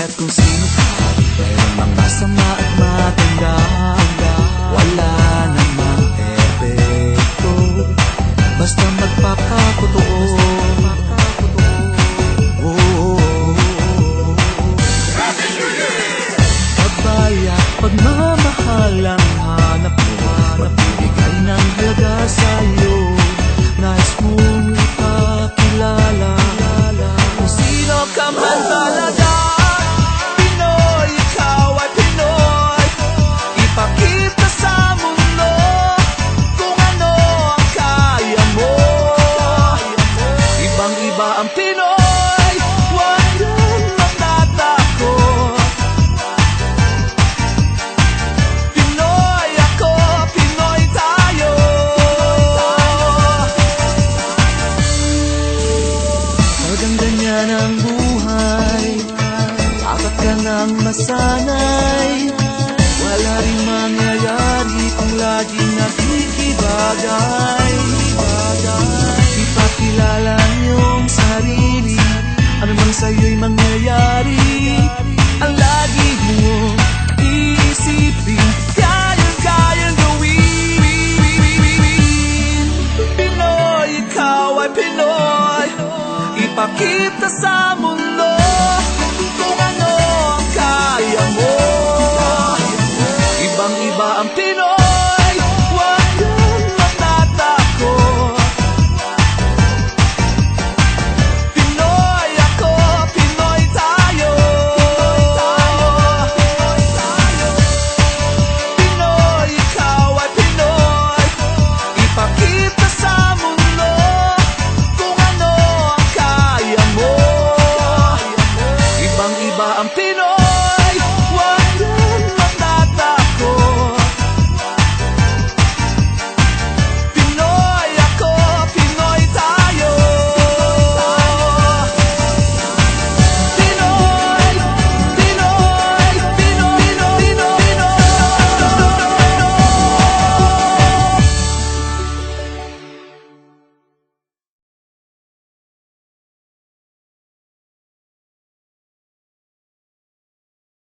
Kaya't kung sino ka, mayroong mga sama at matanda, wala namang epekto, basta magpakatotoo. Pagbayat, pagmamahal ang hanap mo, magbibigay ng halaga sa'yo. Nais mong ipakilala kung sino ka man talaga. Pinoy, ikaw ay Pinoy. Ipakita sa mundo kung ano ang kaya mo. Ibang-iba ang Pinoy, huwag kang matatakot. Pinoy ako, Pinoy tayo. Talagang ganyan ang buhay, dapat ka nang masanay. Wala rin mangyayari kung laging nakikibagay. Ipakilala niyong sarili, ano man sa'yo'y mangyayari. Ang lagi mo iisipin, kayang-kayang gawin. Pinoy, ikaw ay Pinoy. Ipakita sa mundo kung ano ang kaya mo. Ibang-iba ang Pinoy.